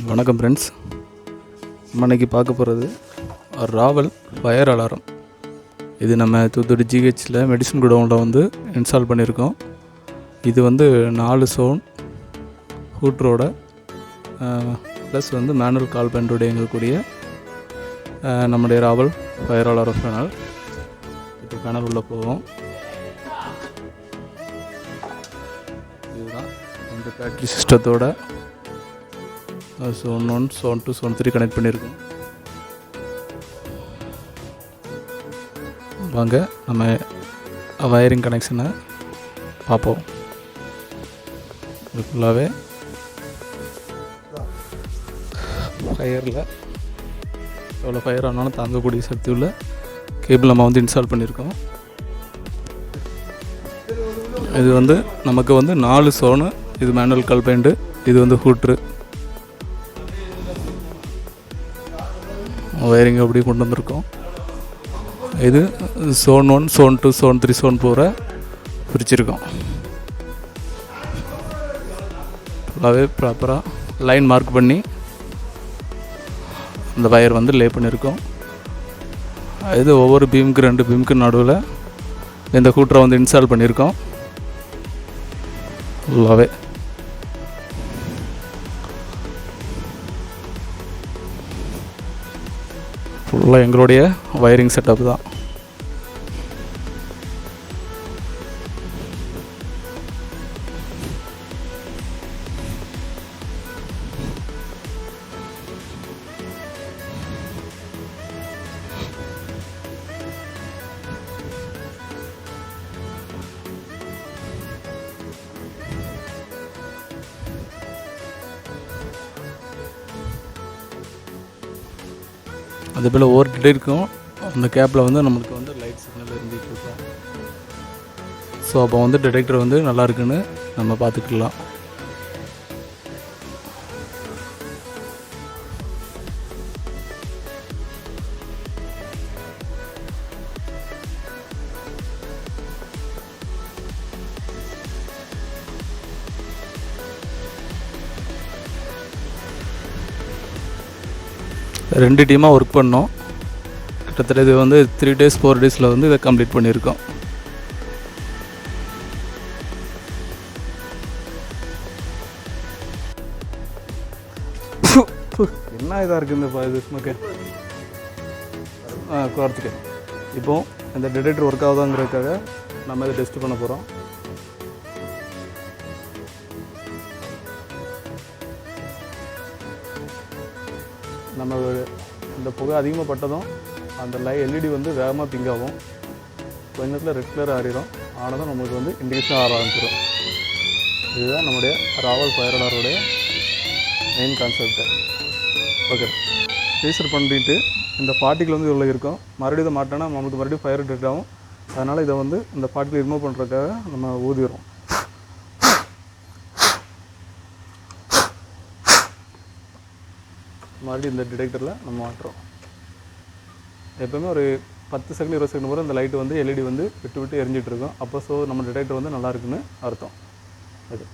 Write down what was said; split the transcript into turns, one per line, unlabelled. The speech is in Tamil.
வணக்கம் ஃப்ரெண்ட்ஸ். நம்ம இன்றைக்கி பார்க்க போகிறது ராவல் ஃபயர் அலாரம். இது நம்ம தூத்துக்குடி ஜிஹெச்சில் மெடிசன் குடோனில் வந்து இன்ஸ்டால் பண்ணியிருக்கோம். இது வந்து 4 சவுண்ட் ஹூட்ரோட ப்ளஸ் வந்து மேனுவல் கால் பண்ணுறோட இயங்கக்கூடிய நம்முடைய ராவல் ஃபயர் அலாரம் பேனல். இப்போ பேனல் உள்ளே போவோம். இதுதான் இந்த பேட்டரி சிஸ்டத்தோட zone 1, zone 2, zone 3 கனெக்ட் பண்ணியிருக்கோம். வாங்க நம்ம வயரிங் கனெக்ஷனை பார்ப்போம். இது ஃபுல்லாகவே ஃபயரில் எவ்வளோ ஃபயர் ஆனாலும் தாங்கக்கூடிய சக்தி உள்ள கேபிள் நம்ம வந்து இன்ஸ்டால் பண்ணியிருக்கோம். இது வந்து நமக்கு வந்து 4 சோனு, இது மேனுவல் கால் பாயிண்ட்டு, இது வந்து ஹூட்ரு. வயரிங் அப்படி கொண்டு வந்திருக்கோம். இது zone 1, zone 2, zone 3, zone 4 பிரிச்சிருக்கோம். ஃபுல்லாகவே ப்ராப்பராக லைன் மார்க் பண்ணி அந்த வயர் வந்து லே பண்ணியிருக்கோம். இது ஒவ்வொரு பீமுக்கு 2 பீமுக்கு நடுவில் இந்த ஹூட்டரை வந்து இன்ஸ்டால் பண்ணியிருக்கோம். ஃபுல்லாகவே ஃபுல்லாக எங்களுடைய வயரிங் செட்டப் தான். அதுபோல் ஒவ்வொரு டிடெக்டருக்கும் அந்த கேப்பில் வந்து நம்மளுக்கு வந்து லைட் சிக்னல் இருந்துகிட்டு இருக்கும். ஸோ அப்போ வந்து டிடெக்டர் வந்து நல்லா இருக்குன்னு நம்ம பார்த்துக்கலாம். ரெண்டு டீமாக ஒர்க் பண்ணோம். கிட்டத்தட்ட இது வந்து 3 days 4 days வந்து இதை கம்ப்ளீட் பண்ணியிருக்கோம். என்ன இதாக இருக்குது இந்த இது ஸ்மோக்கு குறைச்சிக்க. இப்போது இந்த டிடெக்டர் ஒர்க் ஆகுதாங்கிறதுக்காக நம்ம இதை டெஸ்ட் பண்ண போகிறோம். நம்ம இந்த புகை அதிகமாக பட்டதும் அந்த எல்இடி வந்து வேகமாக பிங்க் ஆகும். கொஞ்ச நேரத்தில் ரெட் கலர் ஆறிடும். ஆனதும் நம்மளுக்கு வந்து இண்டிகேஷன் ஆற ஆரம்பிச்சிடும். இதுதான் நம்முடைய ராவல் ஃபயர் அலாரோடைய மெயின் கான்செப்ட்டு. ஓகே, ரீசெட் பண்ணிட்டு இந்த பார்ட்டிகள் வந்து இவ்வளோ இருக்கும். மறுபடியும் இதை மாட்டோன்னா நம்மளுக்கு மறுபடியும் ஃபயர் டிடெக்ட் ஆகும். அதனால் இதை வந்து இந்த பார்ட்டிகள் ரிமூவ் பண்ணுறதுக்காக நம்ம ஊதிடுறோம். மறுபடியும் இந்த டிடெக்டரில் நம்ம மாட்டுறோம். எப்போவுமே ஒரு 10 செகண்ட் 20 செகண்ட் வரை இந்த லைட்டு வந்து எல்இடி வந்து விட்டு விட்டு எரிஞ்சிட்ருக்கோம். அப்போ ஸோ நம்ம டிடெக்டர் வந்து நல்லா இருக்குன்னு அர்த்தம். அது